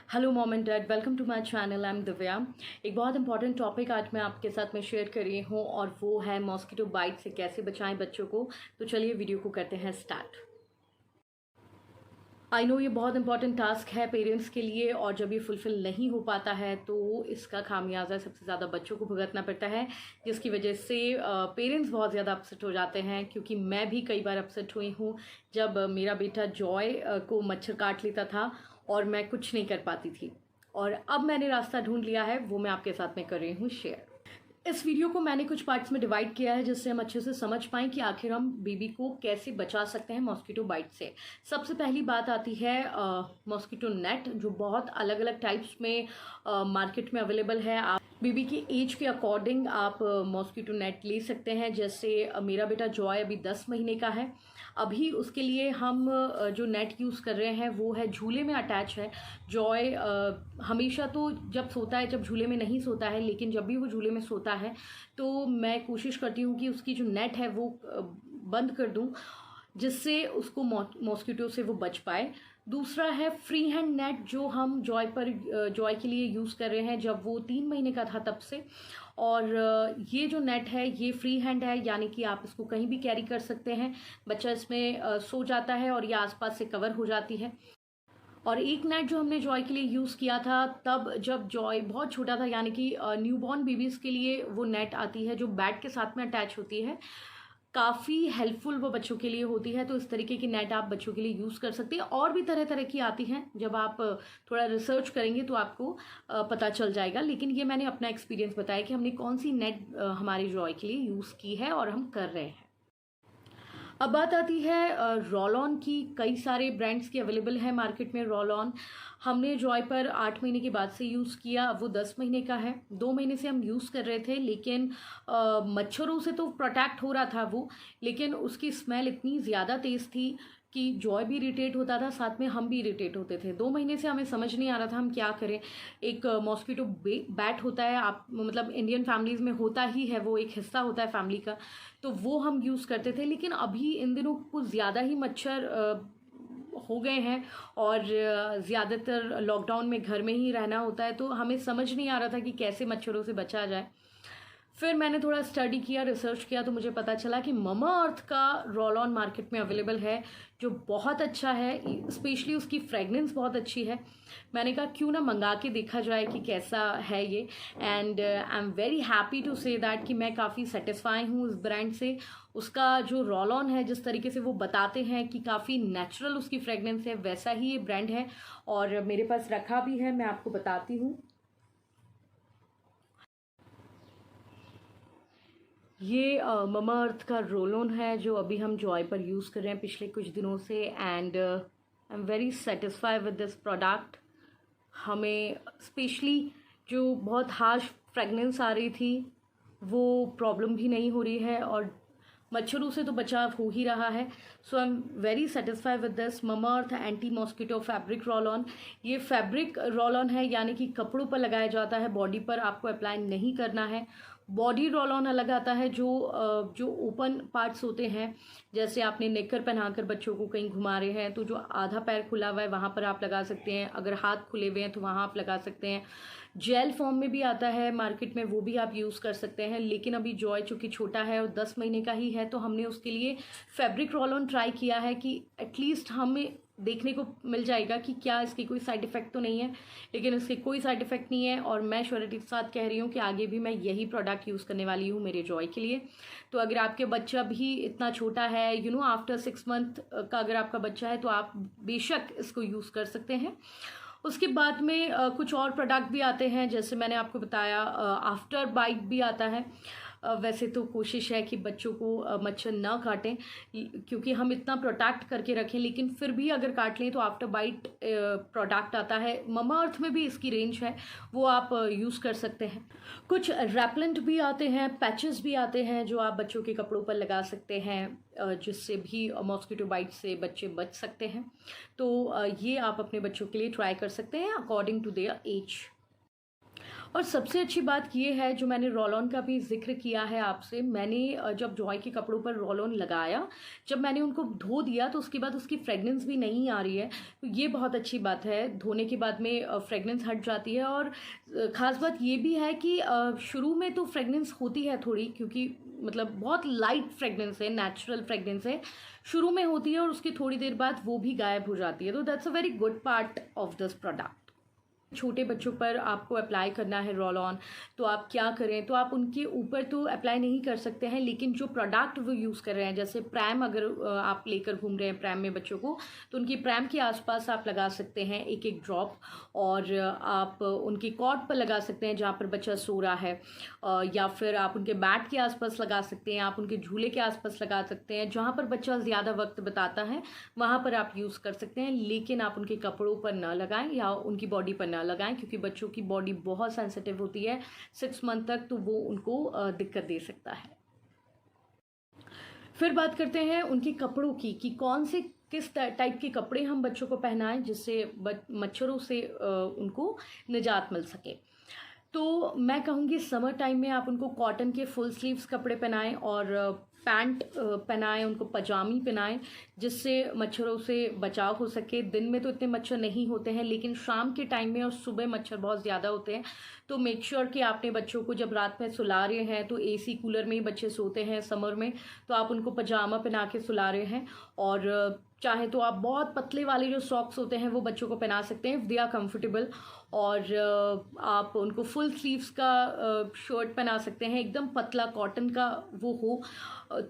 Hello mom and dad, welcome to my channel. I am Divya. एक बहुत important topic आज मैं आपके साथ में शेयर कर रही हूँ और वो है मॉस्किटो बाइट से कैसे बचाएं बच्चों को। तो चलिए वीडियो को करते हैं स्टार्ट। आई नो ये बहुत इंपॉर्टेंट टास्क है पेरेंट्स के लिए और जब ये फुलफिल नहीं हो पाता है तो इसका खामियाजा सबसे ज़्यादा बच्चों को भुगतना पड़ता है, जिसकी वजह से पेरेंट्स बहुत ज़्यादा अपसेट हो जाते हैं। क्योंकि मैं भी कई बार अपसेट हुई हूँ जब मेरा बेटा जॉय को मच्छर काट लेता था और मैं कुछ नहीं कर पाती थी। और अब मैंने रास्ता ढूंढ लिया है, वो मैं आपके साथ में कर रही हूँ शेयर। इस वीडियो को मैंने कुछ पार्ट्स में डिवाइड किया है जिससे हम अच्छे से समझ पाएं कि आखिर हम बेबी को कैसे बचा सकते हैं मॉस्किटो बाइट से। सबसे पहली बात आती है मॉस्किटो नेट, जो बहुत अलग अलग टाइप्स में मार्केट में अवेलेबल है। आप बेबी की एज के अकॉर्डिंग आप मॉस्किटो नेट ले सकते हैं। जैसे मेरा बेटा जॉय अभी 10 महीने का है। अभी उसके लिए हम जो नेट यूज़ कर रहे हैं वो है झूले में अटैच है। जॉय हमेशा तो जब सोता है, जब झूले में नहीं सोता है, लेकिन जब भी वो झूले में सोता है तो मैं कोशिश करती हूँ कि उसकी जो नेट है वो बंद कर दूँ, जिससे उसको मॉस्किटो से वो बच पाए। दूसरा है फ्री हैंड नेट, जो हम जॉय के लिए यूज़ कर रहे हैं जब वो 3 महीने का था तब से। और ये जो नेट है ये फ्री हैंड है, यानी कि आप इसको कहीं भी कैरी कर सकते हैं। बच्चा इसमें सो जाता है और ये आसपास से कवर हो जाती है। और एक नेट जो हमने जॉय के लिए यूज़ किया था तब जब जॉय बहुत छोटा था, यानी कि न्यूबॉर्न बेबीज़ के लिए वो नेट आती है जो बेड के साथ में अटैच होती है। काफ़ी हेल्पफुल वो बच्चों के लिए होती है। तो इस तरीके की नेट आप बच्चों के लिए यूज़ कर सकते हैं। और भी तरह तरह की आती हैं, जब आप थोड़ा रिसर्च करेंगे तो आपको पता चल जाएगा। लेकिन ये मैंने अपना एक्सपीरियंस बताया कि हमने कौन सी नेट हमारे जॉय के लिए यूज़ की है और हम कर रहे हैं। अब बात आती है रोल ऑन की। कई सारे ब्रांड्स की अवेलेबल है मार्केट में रोल ऑन। हमने जॉय पर 8 महीने के बाद से यूज़ किया। अब वो 10 महीने का है। 2 महीने से हम यूज़ कर रहे थे, लेकिन मच्छरों से तो प्रोटेक्ट हो रहा था वो, लेकिन उसकी स्मेल इतनी ज़्यादा तेज़ थी कि जॉय भी इरिटेट होता था, साथ में हम भी इरिटेट होते थे। 2 महीने से हमें समझ नहीं आ रहा था हम क्या करें। एक मॉस्किटो बैट होता है, आप मतलब इंडियन फैमिलीज़ में होता ही है, वो एक हिस्सा होता है फैमिली का, तो वो हम यूज़ करते थे। लेकिन अभी इन दिनों कुछ ज़्यादा ही मच्छर हो गए हैं और ज़्यादातर लॉकडाउन में घर में ही रहना होता है, तो हमें समझ नहीं आ रहा था कि कैसे मच्छरों से बचा जाए। फिर मैंने थोड़ा स्टडी किया, रिसर्च किया, तो मुझे पता चला कि ममा अर्थ का रोल ऑन मार्केट में अवेलेबल है, जो बहुत अच्छा है। स्पेशली उसकी फ्रेगनेंस बहुत अच्छी है। मैंने कहा क्यों ना मंगा के देखा जाए कि कैसा है ये। And I am very happy to say that कि मैं काफ़ी सेटिस्फाई हूँ इस ब्रांड से। उसका जो रोल ऑन है, जिस तरीके से वो बताते हैं कि काफ़ी नेचुरल उसकी फ्रेगनेंस है, वैसा ही ये ब्रांड है। और मेरे पास रखा भी है, मैं आपको बताती हूँ। ये ममा अर्थ का रोल ऑन है जो अभी हम जॉय पर यूज़ कर रहे हैं पिछले कुछ दिनों से। And I am very satisfy with this product. हमें स्पेशली जो बहुत हार्श फ्रेगनेंस आ रही थी वो प्रॉब्लम भी नहीं हो रही है और मच्छरों से तो बचाव हो ही रहा है। So I am very satisfy with this Mamaearth anti mosquito fabric roll on. ये फैब्रिक रोल ऑन है, यानी कि कपड़ों पर लगाया जाता है, बॉडी पर आपको अप्लाई नहीं करना है। बॉडी रोल ऑन अलग आता है, जो ओपन पार्ट्स होते हैं, जैसे आपने नेकर पहनाकर बच्चों को कहीं घुमा रहे हैं तो जो आधा पैर खुला हुआ है वहाँ पर आप लगा सकते हैं। अगर हाथ खुले हुए हैं तो वहाँ आप लगा सकते हैं। जेल फॉर्म में भी आता है मार्केट में, वो भी आप यूज़ कर सकते हैं। लेकिन अभी जॉय चूँकि छोटा है और 10 महीने का ही है, तो हमने उसके लिए फैब्रिक रोल ऑन ट्राई किया है कि एटलीस्ट हमें देखने को मिल जाएगा कि क्या इसके कोई साइड इफ़ेक्ट तो नहीं है। लेकिन इसके कोई साइड इफ़ेक्ट नहीं है और मैं श्योरिटी के साथ कह रही हूँ कि आगे भी मैं यही प्रोडक्ट यूज़ करने वाली हूँ मेरे जॉय के लिए। तो अगर आपके बच्चा भी इतना छोटा है, आफ्टर 6 मंथ का अगर आपका बच्चा है, तो आप बेशक इसको यूज़ कर सकते हैं। उसके बाद में कुछ और प्रोडक्ट भी आते हैं, जैसे मैंने आपको बताया आफ्टर बाइट भी आता है। वैसे तो कोशिश है कि बच्चों को मच्छर ना काटें, क्योंकि हम इतना प्रोटेक्ट करके रखें, लेकिन फिर भी अगर काट लें तो आफ्टर बाइट प्रोडक्ट आता है। ममा अर्थ में भी इसकी रेंज है, वो आप यूज़ कर सकते हैं। कुछ रेपलेंट भी आते हैं, पैचेस भी आते हैं जो आप बच्चों के कपड़ों पर लगा सकते हैं, जिससे भी मॉस्किटो बाइट से बच्चे बच सकते हैं। तो ये आप अपने बच्चों के लिए ट्राई कर सकते हैं अकॉर्डिंग टू देयर एज। और सबसे अच्छी बात ये है, जो मैंने रोल ऑन का भी ज़िक्र किया है आपसे, मैंने जब जॉय के कपड़ों पर रोल ऑन लगाया, जब मैंने उनको धो दिया तो उसके बाद उसकी फ्रेगनेंस भी नहीं आ रही है। तो ये बहुत अच्छी बात है, धोने के बाद में फ्रेगनेंस हट जाती है। और ख़ास बात ये भी है कि शुरू में तो फ्रेगनेंस होती है थोड़ी, क्योंकि मतलब बहुत लाइट फ्रेगनेंस है, नेचुरल फ्रेगनेंस है, शुरू में होती है और उसकी थोड़ी देर बाद वो भी गायब हो जाती है। तो that's a very good part of this product. छोटे बच्चों पर आपको अप्लाई करना है रोल ऑन, तो आप क्या करें, तो आप उनके ऊपर तो अप्लाई नहीं कर सकते हैं, लेकिन जो प्रोडक्ट वो यूज़ कर रहे हैं, जैसे प्रैम अगर आप लेकर घूम रहे हैं प्रैम में बच्चों को, तो उनकी प्रैम के आसपास आप लगा सकते हैं एक एक ड्रॉप, और आप उनकी कॉट पर लगा सकते हैं जहाँ पर बच्चा सो रहा है, या फिर आप उनके बैट के आसपास लगा सकते हैं, आप उनके झूले के आसपास लगा सकते हैं, जहाँ पर बच्चा ज़्यादा वक्त बिताता है वहाँ पर आप यूज़ कर सकते हैं। लेकिन आप उनके कपड़ों पर ना लगाएं या उनकी बॉडी पर ना लगाएं, क्योंकि बच्चों की बॉडी बहुत सेंसिटिव होती है 6 मंथ तक, तो वो उनको दिक्कत दे सकता है। फिर बात करते हैं उनके कपड़ों की, कि कौन से किस टाइप के कपड़े हम बच्चों को पहनाएं जिससे मच्छरों से उनको निजात मिल सके। तो मैं कहूँगी समर टाइम में आप उनको कॉटन के फुल स्लीव्स कपड़े पहनाएं, और पैंट पहनाएं, उनको पजामी पहनाएं, जिससे मच्छरों से बचाव हो सके। दिन में तो इतने मच्छर नहीं होते हैं, लेकिन शाम के टाइम में और सुबह मच्छर बहुत ज़्यादा होते हैं। तो मेक श्योर कि आपने बच्चों को जब रात में सुला रहे हैं, तो एसी कूलर में ही बच्चे सोते हैं समर में, तो आप उनको पजामा पहना के सुला रहे हैं। और चाहे तो आप बहुत पतले वाले जो सॉक्स होते हैं वो बच्चों को पहना सकते हैं, इफ़ दे आर कंफर्टेबल। और आप उनको फुल स्लीव्स का शर्ट पहना सकते हैं, एकदम पतला कॉटन का वो हो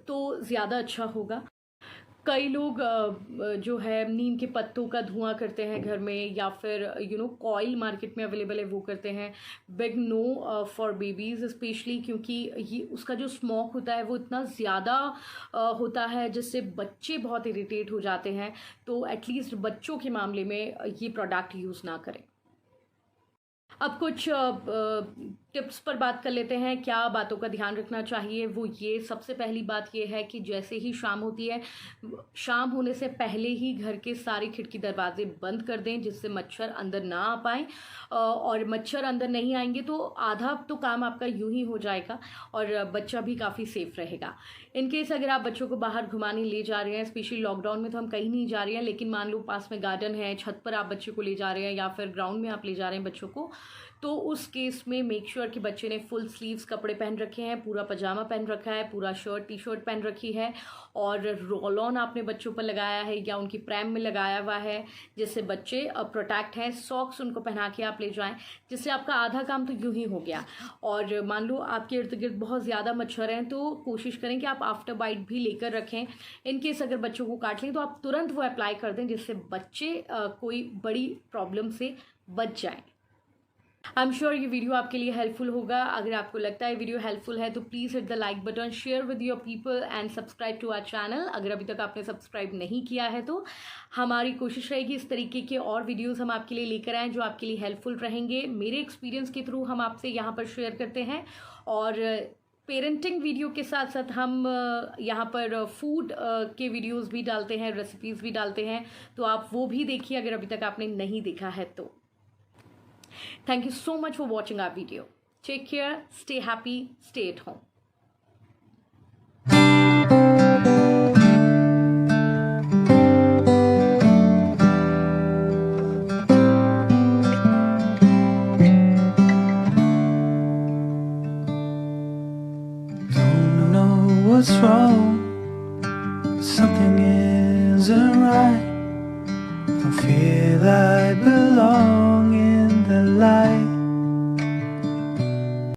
तो ज़्यादा अच्छा होगा। कई लोग जो है नीम के पत्तों का धुआं करते हैं घर में, या फिर कॉइल मार्केट में अवेलेबल है वो करते हैं। Big no for babies specially, क्योंकि ये उसका जो स्मोक होता है वो इतना ज़्यादा होता है जिससे बच्चे बहुत इरिटेट हो जाते हैं। तो एटलीस्ट बच्चों के मामले में ये प्रोडक्ट यूज़ ना करें। अब कुछ टिप्स पर बात कर लेते हैं, क्या बातों का ध्यान रखना चाहिए। वो ये, सबसे पहली बात ये है कि जैसे ही शाम होती है, शाम होने से पहले ही घर के सारे खिड़की दरवाजे बंद कर दें, जिससे मच्छर अंदर ना आ पाए। और मच्छर अंदर नहीं आएंगे तो आधा तो काम आपका यूं ही हो जाएगा, और बच्चा भी काफ़ी सेफ रहेगा। इन केस अगर आप बच्चों को बाहर घुमाने ले जा रहे हैं, स्पेशली लॉकडाउन में तो हम कहीं नहीं जा रहे हैं, लेकिन मान लो पास में गार्डन है, छत पर आप बच्चे को ले जा रहे हैं, या फिर ग्राउंड में आप ले जा रहे हैं बच्चों को, तो उस केस में मेक श्योर कि बच्चे ने फुल स्लीव्स कपड़े पहन रखे हैं, पूरा पजामा पहन रखा है, पूरा शर्ट टी शर्ट पहन रखी है, और रोल ऑन आपने बच्चों पर लगाया है या उनकी प्रैम में लगाया हुआ है, जिससे बच्चे प्रोटेक्ट हैं। सॉक्स उनको पहना के आप ले जाएं, जिससे आपका आधा काम तो यूं ही हो गया। और मान लो आपके इर्द गिर्द बहुत ज़्यादा मच्छर हैं, तो कोशिश करें कि आप आफ्टर बाइट भी लेकर रखें। इन केस अगर बच्चों को काट लें तो आप तुरंत वो अप्लाई कर दें, जिससे बच्चे कोई बड़ी प्रॉब्लम से बच जाएं। आई एम श्योर ये वीडियो आपके लिए हेल्पफुल होगा। अगर आपको लगता है वीडियो हेल्पफुल है तो please hit the like button, share with your people and subscribe to our channel. अगर अभी तक आपने सब्सक्राइब नहीं किया है तो हमारी कोशिश रहेगी इस तरीके के और वीडियोस हम आपके लिए लेकर आएँ जो आपके लिए हेल्पफुल रहेंगे। मेरे एक्सपीरियंस के थ्रू हम आपसे यहाँ पर शेयर करते हैं, और पेरेंटिंग वीडियो के साथ साथ हम यहाँ पर फूड के वीडियोस भी डालते हैं, रेसिपीज़ भी डालते हैं, तो आप वो भी देखिए अगर अभी तक आपने नहीं देखा है तो। Thank you so much for watching our video. Take care, stay happy, stay at home. Don't know what's wrong